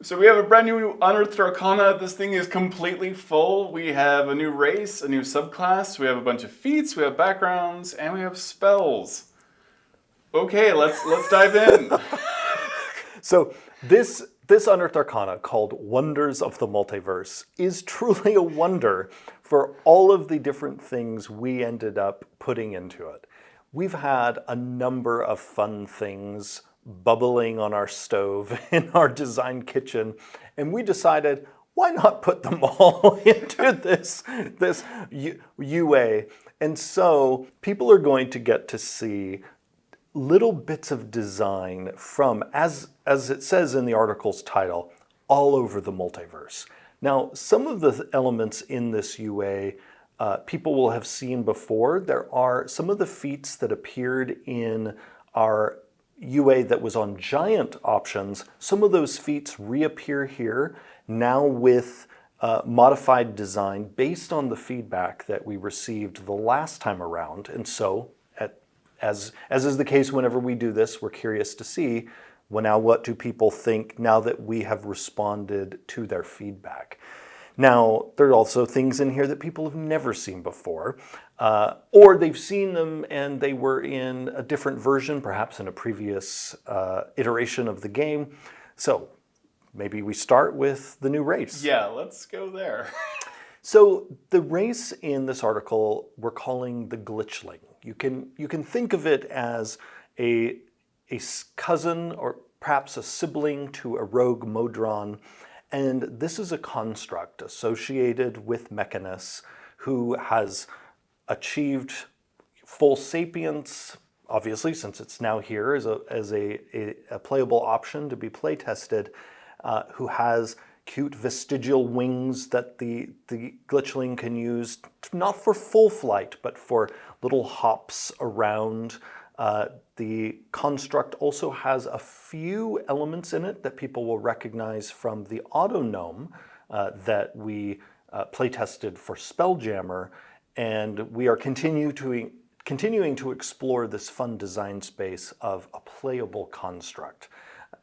So we have a brand new Unearthed Arcana. This thing is completely full. We have a new race, a new subclass. We have a bunch of feats. We have backgrounds, and we have spells. Okay, let's dive in. So this Unearthed Arcana, called Wonders of the Multiverse, is truly a wonder for all of the different things we ended up putting into it. We've had a number of fun things bubbling on our stove in our design kitchen, and we decided, why not put them all into this UA? And so people are going to get to see little bits of design from, as it says in the article's title, all over the multiverse. Now, some of the elements in this UA people will have seen before. There are some of the feats that appeared in our UA that was on giant options. Some of those feats reappear here now with modified design based on the feedback that we received the last time around. And so, as is the case whenever we do this, we're curious to see, well, now what do people think now that we have responded to their feedback? Now, there are also things in here that people have never seen before, or they've seen them and they were in a different version, perhaps in a previous iteration of the game. So maybe we start with the new race. Yeah, let's go there. So the race in this article we're calling the Glitchling. You can think of it as a cousin or perhaps a sibling to a rogue Modron, and this is a construct associated with Mechanus who has achieved full sapience, obviously, since it's now here as a playable option to be play tested, who has cute vestigial wings that the Glitchling can use, not for full flight, but for little hops around. The construct also has a few elements in it that people will recognize from the auto gnome that we playtested for Spelljammer, and we are continuing to explore this fun design space of a playable construct.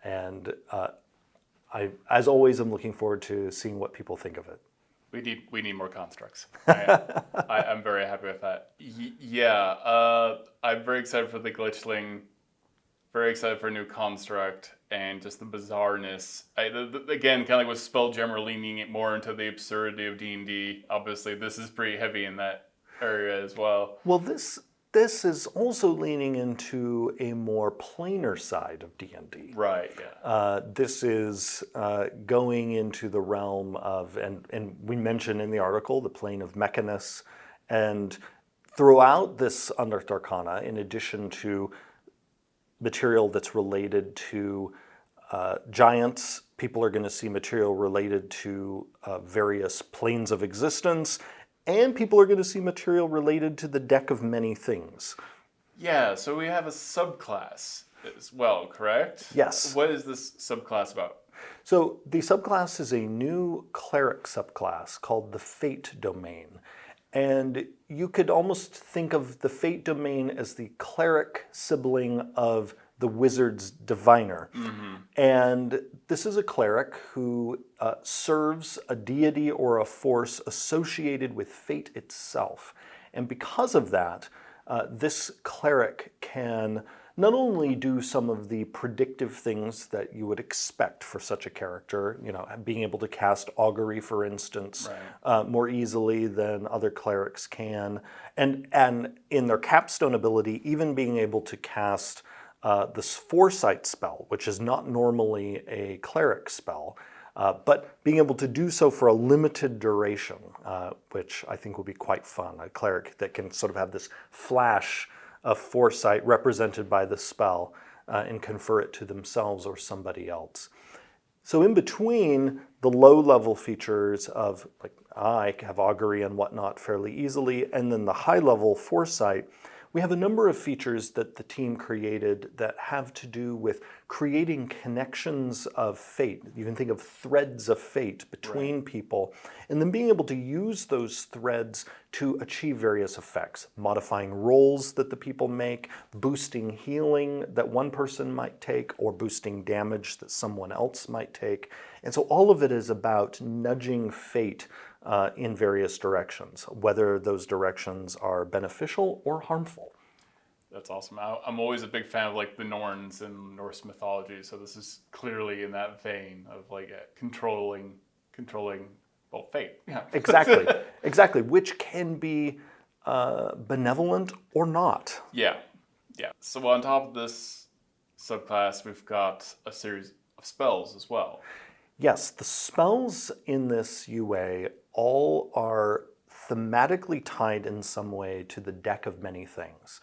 And as always, I'm looking forward to seeing what people think of it. We need more constructs. I'm very happy with that. I'm very excited for the Glitchling. Very excited for a new construct and just the bizarreness. Again, kind of like with Spelljammer leaning it more into the absurdity of D&D. Obviously, this is pretty heavy in that area as well. Well, this is also leaning into a more planar side of D&D. Right, yeah. This is going into the realm of, and we mentioned in the article, the plane of Mechanus. And throughout this Unearthed Arcana, in addition to material that's related to giants, people are going to see material related to various planes of existence, and people are going to see material related to the deck of many things. Yeah, so we have a subclass as well, correct? Yes. What is this subclass about? So the subclass is a new cleric subclass called the Fate domain. And you could almost think of the Fate domain as the cleric sibling of the wizard's diviner. Mm-hmm. And this is a cleric who serves a deity or a force associated with fate itself. And because of that, this cleric can not only do some of the predictive things that you would expect for such a character, being able to cast augury, for instance, right, more easily than other clerics can, and in their capstone ability, even being able to cast this foresight spell, which is not normally a cleric spell, but being able to do so for a limited duration, which I think will be quite fun. A cleric that can sort of have this flash of foresight represented by the spell and confer it to themselves or somebody else. So in between the low-level features of, like, I have augury and whatnot fairly easily, and then the high-level foresight, we have a number of features that the team created that have to do with creating connections of fate. You can think of threads of fate between people, and then being able to use those threads to achieve various effects, modifying rolls that the people make, boosting healing that one person might take, or boosting damage that someone else might take. And so all of it is about nudging fate in various directions, whether those directions are beneficial or harmful. That's awesome. I'm always a big fan of like the Norns in Norse mythology, so this is clearly in that vein of like controlling, well, fate. Yeah. Exactly, which can be benevolent or not. Yeah. So on top of this subclass, we've got a series of spells as well. Yes, the spells in this UA all are thematically tied in some way to the deck of many things.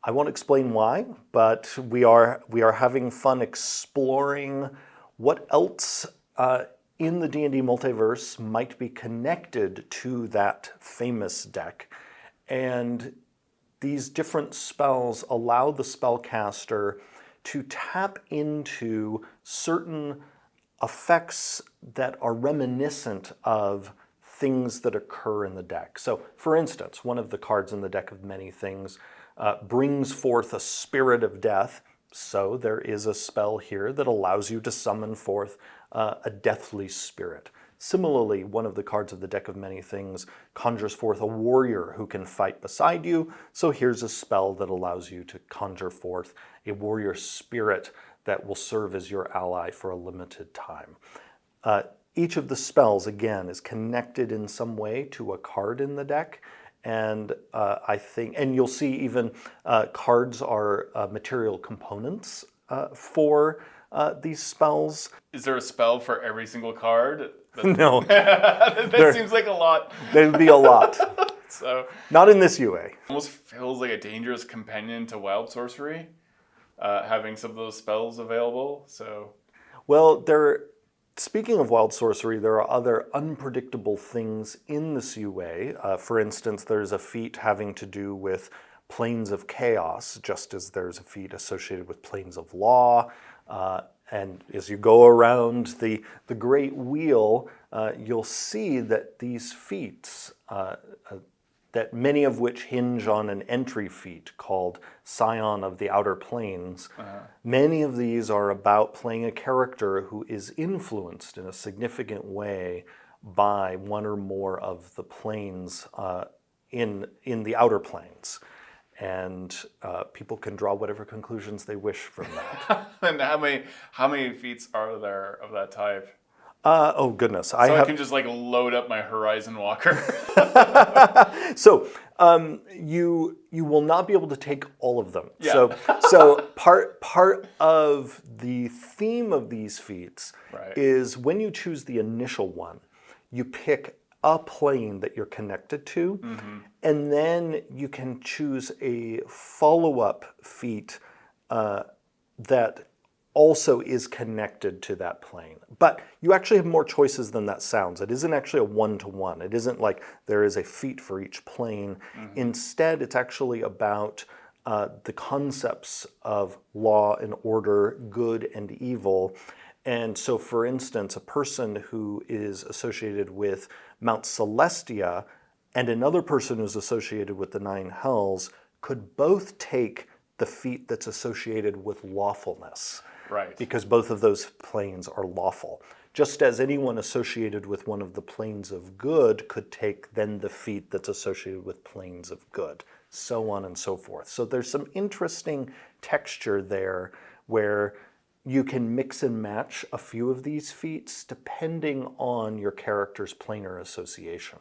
I won't explain why, but we are having fun exploring what else in the D&D multiverse might be connected to that famous deck. And these different spells allow the spellcaster to tap into certain effects that are reminiscent of things that occur in the deck. So, for instance, one of the cards in the deck of many things brings forth a spirit of death. So there is a spell here that allows you to summon forth a deathly spirit. Similarly, one of the cards of the deck of many things conjures forth a warrior who can fight beside you. So here's a spell that allows you to conjure forth a warrior spirit that will serve as your ally for a limited time. Each of the spells, again, is connected in some way to a card in the deck. And I think, and you'll see even cards are material components for these spells. Is there a spell for every single card? No. That seems like a lot. There'd be a lot. So not in this UA. Almost feels like a dangerous companion to wild sorcery, having some of those spells available. So, well, speaking of wild sorcery, there are other unpredictable things in this UA. For instance, there's a feat having to do with planes of chaos, just as there's a feat associated with planes of law. And as you go around the Great Wheel, you'll see that these feats, that many of which hinge on an entry feat called Scion of the Outer Planes. Many of these are about playing a character who is influenced in a significant way by one or more of the planes in the Outer Planes. And people can draw whatever conclusions they wish from that. And how many feats are there of that type? Oh goodness! I can just like load up my Horizon Walker. So you will not be able to take all of them. Yeah. So part of the theme of these feats is when you choose the initial one, you pick a plane that you're connected to, and then you can choose a follow-up feat that also is connected to that plane. But you actually have more choices than that sounds. It isn't actually a one-to-one. It isn't like there is a feat for each plane. Instead, it's actually about the concepts of law and order, good and evil. And so, for instance, a person who is associated with Mount Celestia and another person who's associated with the Nine Hells could both take the feat that's associated with lawfulness. Right. Because both of those planes are lawful. Just as anyone associated with one of the planes of good could take then the feat that's associated with planes of good, so on and so forth. So there's some interesting texture there where you can mix and match a few of these feats depending on your character's planar association.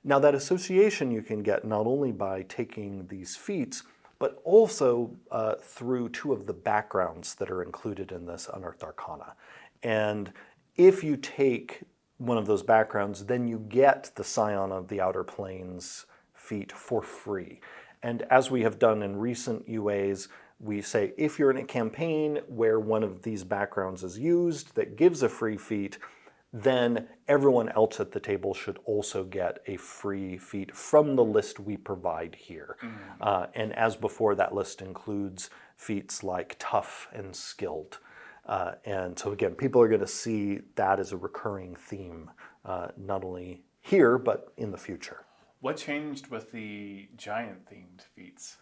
Now that association you can get not only by taking these feats, but also through two of the backgrounds that are included in this Unearthed Arcana. And if you take one of those backgrounds, then you get the Scion of the Outer Planes feat for free. And as we have done in recent UAs, we say if you're in a campaign where one of these backgrounds is used that gives a free feat, then everyone else at the table should also get a free feat from the list we provide here. And as before, that list includes feats like tough and skilled. And so again, people are going to see that as a recurring theme, not only here, but in the future. What changed with the giant-themed feats?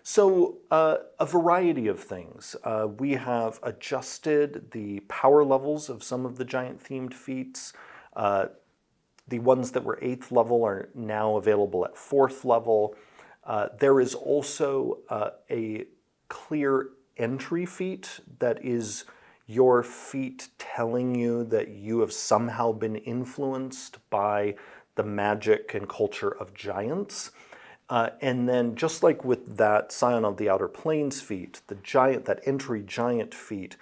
So a variety of things. We have adjusted the power levels of some of the giant-themed feats. The ones that were 8th level are now available at 4th level. There is also a clear entry feat that is your feat telling you that you have somehow been influenced by the magic and culture of giants. And then just like with that Scion of the Outer Plains feat, that entry giant feat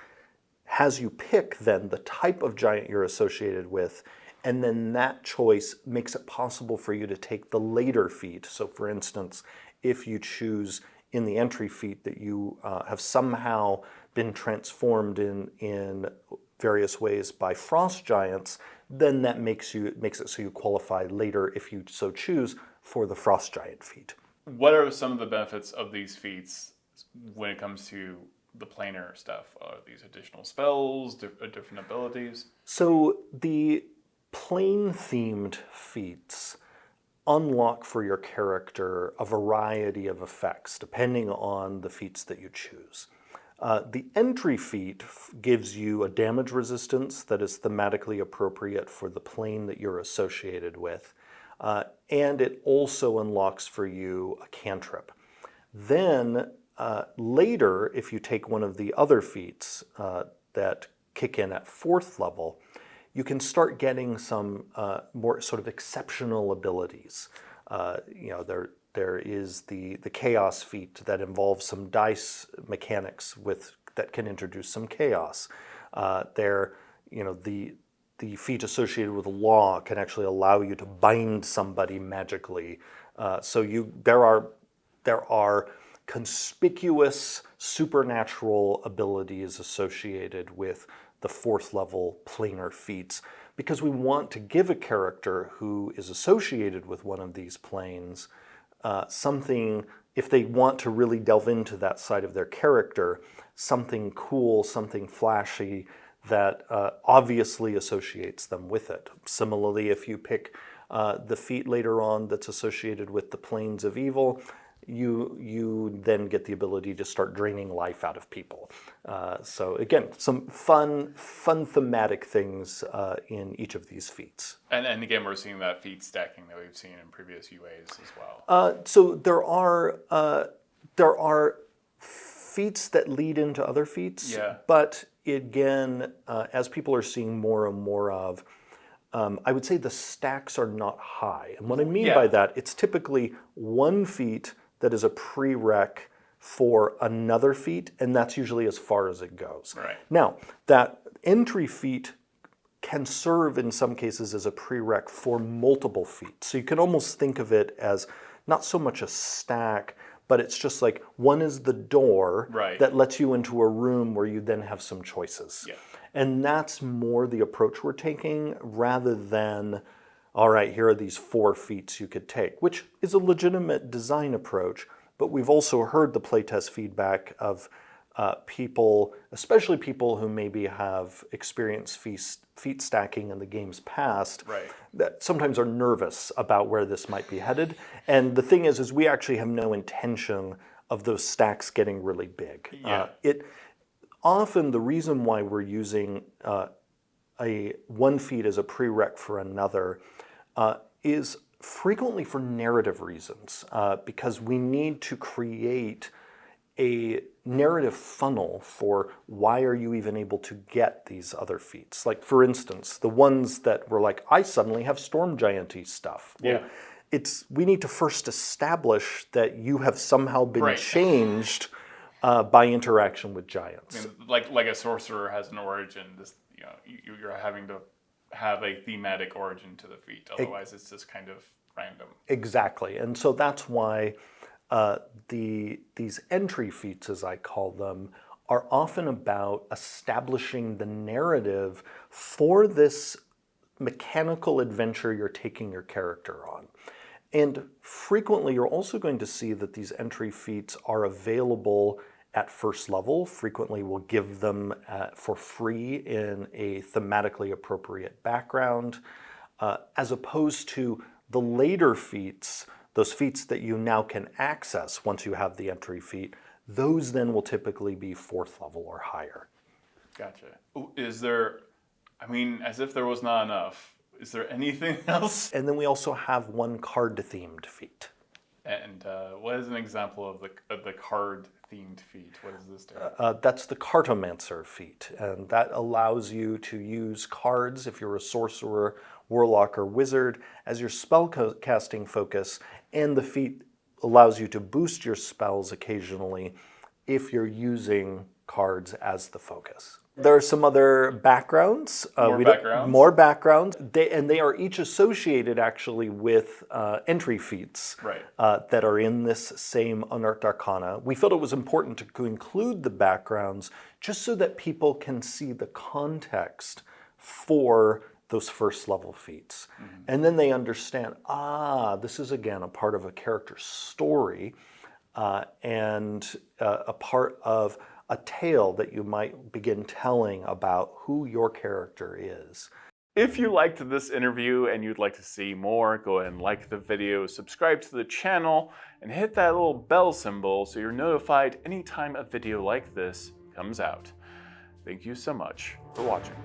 has you pick then the type of giant you're associated with, and then that choice makes it possible for you to take the later feat. So for instance, if you choose in the entry feat that you have somehow been transformed in various ways by frost giants, then that makes it so you qualify later, if you so choose, for the frost giant feat. What are some of the benefits of these feats when it comes to the planar stuff? Are these additional spells, different abilities? So the plane-themed feats unlock for your character a variety of effects depending on the feats that you choose. The entry feat gives you a damage resistance that is thematically appropriate for the plane that you're associated with, and it also unlocks for you a cantrip. Then later, if you take one of the other feats that kick in at 4th level, you can start getting some more sort of exceptional abilities. There is the chaos feat that involves some dice mechanics that can introduce some chaos. The feat associated with law can actually allow you to bind somebody magically. There are conspicuous supernatural abilities associated with the 4th level planar feats, because we want to give a character who is associated with one of these planes something, if they want to really delve into that side of their character, something cool, something flashy that obviously associates them with it. Similarly, if you pick the feat later on that's associated with the planes of evil, you then get the ability to start draining life out of people. So again, some fun thematic things in each of these feats. And again, we're seeing that feat stacking that we've seen in previous UAs as well. So there are feats that lead into other feats, but again, as people are seeing more and more of, I would say the stacks are not high. And what I mean by that, it's typically one feat that is a prereq for another feat, and that's usually as far as it goes. Right. Now, that entry feat can serve in some cases as a prereq for multiple feats. So you can almost think of it as not so much a stack, but it's just like one is the door that lets you into a room where you then have some choices. Yeah. And that's more the approach we're taking rather than, all right, here are these 4 feats you could take, which is a legitimate design approach, but we've also heard the playtest feedback of people, especially people who maybe have experienced feat stacking in the game's past, that sometimes are nervous about where this might be headed. And the thing is we actually have no intention of those stacks getting really big. Often the reason why we're using one feat as a prereq for another is frequently for narrative reasons, because we need to create a narrative funnel for why are you even able to get these other feats. Like for instance, the ones that were like, I suddenly have storm giant-y stuff. Well, we need to first establish that you have somehow been changed by interaction with giants. I mean, like a sorcerer has an origin, you're having to have a thematic origin to the feat. Otherwise, it's just kind of random. Exactly, and so that's why these entry feats, as I call them, are often about establishing the narrative for this mechanical adventure you're taking your character on. And frequently you're also going to see that these entry feats are available at first level. Frequently we'll give them for free in a thematically appropriate background, as opposed to the later feats, those feats that you now can access once you have the entry feat. Those then will typically be 4th level or higher. Gotcha. Is there, I mean, as if there was not enough, is there anything else? And then we also have one card-themed feat. And what is an example of the card-themed feat? What does this do? That's the Cartomancer feat, and that allows you to use cards if you're a sorcerer, warlock, or wizard as your spell casting focus, and the feat allows you to boost your spells occasionally if you're using cards as the focus. There are some other backgrounds. More backgrounds. They are each associated actually with entry feats that are in this same Unearthed Arcana. We felt it was important to include the backgrounds just so that people can see the context for those first level feats. And then they understand, this is again a part of a character's story and a part of a tale that you might begin telling about who your character is. If you liked this interview and you'd like to see more, go ahead and like the video, subscribe to the channel, and hit that little bell symbol so you're notified anytime a video like this comes out. Thank you so much for watching.